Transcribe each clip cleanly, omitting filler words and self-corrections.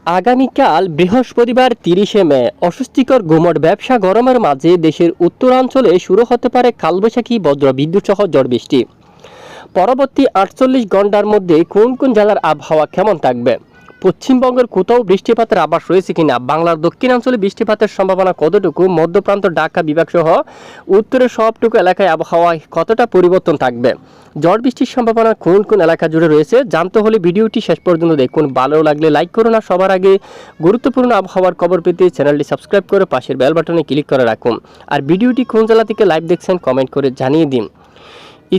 আগামীকাল বৃহস্পতিবার ৩০শে মে অস্বস্তিকর গুমট ব্যবসা গরমের মাঝে দেশের উত্তরাঞ্চলে শুরু হতে পারে কালবৈশাখী বজ্রবিদ্যুৎ সহ ঝড় বৃষ্টি। পরবর্তী ৪৮ ঘন্টার মধ্যে কোন কোন জেলার আবহাওয়া কেমন থাকবে, পশ্চিমবঙ্গের কোথাও বৃষ্টিপাতের আভাস রয়েছে কিনা, বাংলার দক্ষিণাঞ্চলে বৃষ্টিপাতের সম্ভাবনা কতটুকু, মধ্যপ্রান্ত ঢাকা বিভাগ সহ উত্তরের সবটুকু এলাকায় আবহাওয়ায় কতটা পরিবর্তন থাকবে, ঝড় বৃষ্টির সম্ভাবনা কোন কোন এলাকা জুড়ে রয়েছে জানতে হলে ভিডিওটি শেষ পর্যন্ত দেখুন। ভালো লাগলে লাইক করুন আর সবার আগে গুরুত্বপূর্ণ আবহাওয়ার খবর পেতে চ্যানেলটি সাবস্ক্রাইব করে পাশের বেল বাটনে ক্লিক করে রাখুন। আর ভিডিওটি কোন জেলা থেকে লাইভ দেখছেন কমেন্ট করে জানিয়ে দিন।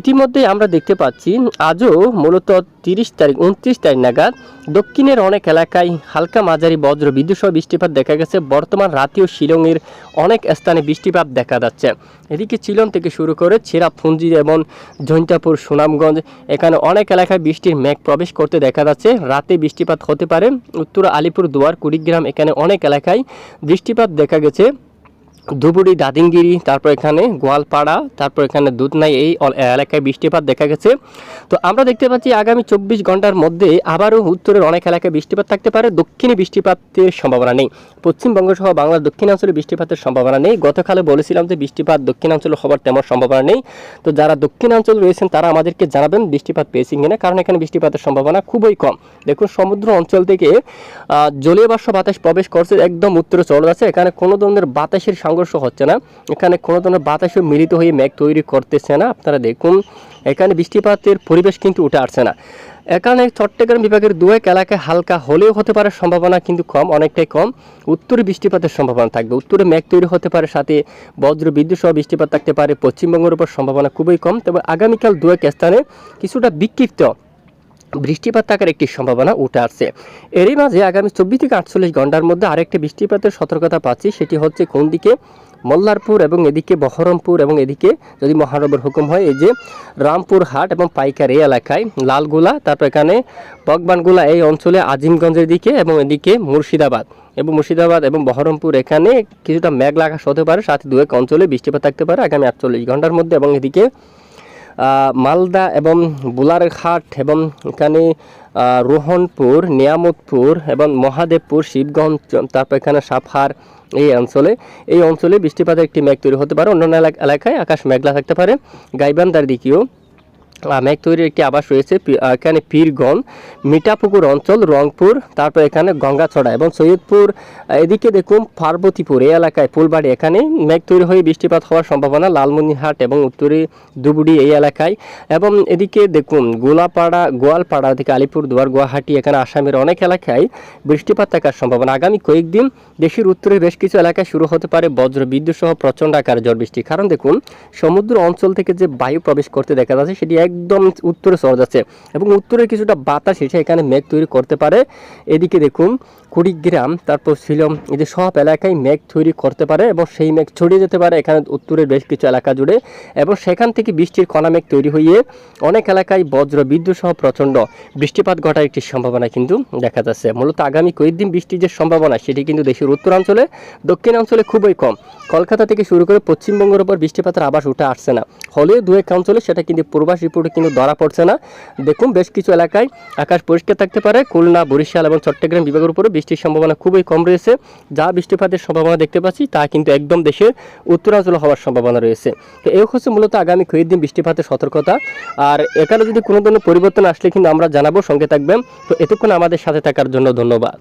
ইতিমধ্যে আমরা দেখতে পাচ্ছি আজও মূলত 29 তারিখ নাগাদ দক্ষিণের অনেক এলাকায় হালকা মাঝারি বজ্র বিদ্যুৎ সহ বৃষ্টিপাত দেখা গেছে। বর্তমান রাতেও শিলংয়ের অনেক স্থানে বৃষ্টিপাত দেখা যাচ্ছে। এদিকে শিলং থেকে শুরু করে চেরাপুঞ্জি এবং জৈন্তাপুর, সুনামগঞ্জ এখানে অনেক এলাকায় বৃষ্টির মেঘ প্রবেশ করতে দেখা যাচ্ছে। রাতে বৃষ্টিপাত হতে পারে। উত্তর আলিপুরদুয়ার, কুড়িগ্রাম এখানে অনেক এলাকায় বৃষ্টিপাত দেখা গেছে। ধুবুড়ি, দাদিঙ্গিরি, তারপর এখানে গোয়ালপাড়া, তারপর এখানে দুধনাই এই এলাকায় বৃষ্টিপাত দেখা গেছে। তো আমরা দেখতে পাচ্ছি আগামী 24 ঘন্টার মধ্যে আবারও উত্তরের অনেক এলাকায় বৃষ্টিপাত থাকতে পারে। দক্ষিণে বৃষ্টিপাতের সম্ভাবনা নেই। পশ্চিমবঙ্গ সহ বাংলার দক্ষিণাঞ্চলে বৃষ্টিপাতের সম্ভাবনা নেই। গতকালে বলেছিলাম যে বৃষ্টিপাত দক্ষিণাঞ্চলে হবার তেমন সম্ভাবনা নেই। তো যারা দক্ষিণাঞ্চল রয়েছেন তারা আমাদেরকে জানাবেন বৃষ্টিপাত পেয়েছেন কিনা, কারণ এখানে বৃষ্টিপাতের সম্ভাবনা খুবই কম। দেখুন সমুদ্র অঞ্চল থেকে জলীয় বাষ্প বাতাস প্রবেশ করছে, একদম উত্তরে চলে যাচ্ছে। এখানে কোনো ধরনের বাতাসের সংঘর্ষ হচ্ছে না, এখানে কোনো ধরনের বাতাসও মিলিত হয়ে মেঘ তৈরি করতেছে না। আপনারা দেখুন এখানে বৃষ্টিপাতের পরিবেশ কিন্তু উঠে আসছে না। এখানে চট্টগ্রাম বিভাগের দু এক এলাকায় হালকা হলেও হতে পারে, সম্ভাবনা কিন্তু কম, অনেকটাই কম। উত্তরে বৃষ্টিপাতের সম্ভাবনা থাকবে, উত্তরে মেঘ তৈরি হতে পারে, সাথে বজ্র বিদ্যুৎ সহ বৃষ্টিপাত থাকতে পারে। পশ্চিমবঙ্গের উপর সম্ভাবনা খুবই কম, তবে আগামীকাল দু এক স্থানে কিছুটা বিক্ষিপ্ত বৃষ্টিপাত থাকার একটি সম্ভাবনা উঠে আসছে। এরই মাঝে আগামী 24 থেকে 48 ঘন্টার মধ্যে আরেকটি বৃষ্টিপাতের সতর্কতা পাচ্ছি। সেটি হচ্ছে কোন দিকে, মল্লারপুর এবং এদিকে বহরমপুর এবং এদিকে যদি মহানগর হুকুম হয় এই যে রামপুরহাট এবং পাইকার এই এলাকায়, লালগোলা, তারপর এখানে বকবানগোলা এই অঞ্চলে, আজিমগঞ্জের দিকে এবং এদিকে মুর্শিদাবাদ এবং বহরমপুর এখানে কিছুটা মেঘ আকাশ হতে পারে, সাথে দু এক অঞ্চলে বৃষ্টিপাত থাকতে পারে আগামী 48 ঘন্টার মধ্যে। এবং এদিকে মালদা এবং বুলারঘাট এবং এখানে রোহনপুর, নিয়ামতপুর এবং মহাদেবপুর, শিবগঞ্জ, তারপর এখানে সাফার এই অঞ্চলে বৃষ্টিপাতের একটি মেঘ তৈরি হতে পারে। অন্যান্য এলাকায় আকাশ মেঘলা থাকতে পারে। গাইবান্ধার দিকেও মেঘ তৈরির একটি আভাস রয়েছে। এখানে পীরগঞ্জ, মিঠাপুকুর অঞ্চল, রংপুর, তারপর এখানে গঙ্গাছড়া এবং সৈয়দপুর, এদিকে দেখুন পার্বতীপুর এই এলাকায়, ফুলবাড়ি এখানে মেঘ তৈরি হয়ে বৃষ্টিপাত হওয়ার সম্ভাবনা। লালমনিরহাট এবং উত্তরে ধুবুড়ি এই এলাকায়, এবং এদিকে দেখুন গোয়ালপাড়া থেকে আলিপুরদুয়ার, গুয়াহাটি এখানে আসামের অনেক এলাকায় বৃষ্টিপাত থাকার সম্ভাবনা। আগামী কয়েকদিন দেশের উত্তরে বেশ কিছু এলাকায় শুরু হতে পারে বজ্র বিদ্যুৎ সহ প্রচণ্ড আকার ঝড় বৃষ্টি। কারণ দেখুন সমুদ্র অঞ্চল থেকে যে বায়ু প্রবেশ করতে দেখা যাচ্ছে সেটি একদম উত্তরে চলে যাচ্ছে, এবং উত্তরে কিছুটা বাতাস এসে এখানে মেঘ তৈরি করতে পারে। এদিকে দেখুন কুড়িগ্রাম, তারপর শিলং, এই যে সব এলাকায় মেঘ তৈরি করতে পারে এবং সেই মেঘ ছড়িয়ে যেতে পারে এখানে উত্তরের বেশ কিছু এলাকা জুড়ে, এবং সেখান থেকে বৃষ্টির কণা মেঘ তৈরি হয়ে অনেক এলাকায় বজ্র বিদ্যুৎ সহ প্রচণ্ড বৃষ্টিপাত ঘটার একটি সম্ভাবনা কিন্তু দেখা যাচ্ছে। মূলত আগামী কয়েকদিন বৃষ্টির যে সম্ভাবনা সেটি কিন্তু দেশের উত্তরাঞ্চলে, দক্ষিণাঞ্চলে খুবই কম। কলকাতা থেকে শুরু করে পশ্চিমবঙ্গের উপর বৃষ্টিপাতের আভাস উঠে আসছে না, হলেও দু এক অঞ্চলে সেটা কিন্তু পূর্বাভাস রিপোর্টে কিন্তু ধরা পড়ছে না। দেখুন বেশ কিছু এলাকায় আকাশ পরিষ্কার থাকতে পারে। খুলনা, বরিশাল এবং চট্টগ্রাম বিভাগের উপরে বৃষ্টির সম্ভাবনা খুবই কম রয়েছে। যা বৃষ্টিপাতের সম্ভাবনা দেখতে পাচ্ছি তা কিন্তু একদম দেশের উত্তরাঞ্চলে হওয়ার সম্ভাবনা রয়েছে। তো এই হচ্ছে মূলত আগামী কয়েকদিন বৃষ্টিপাতের সতর্কতা। আর এখানে যদি কোনো ধরনের পরিবর্তন আসলে কিন্তু আমরা জানাবো, সঙ্গে থাকবেন। তো এতক্ষণ আমাদের সাথে থাকার জন্য ধন্যবাদ।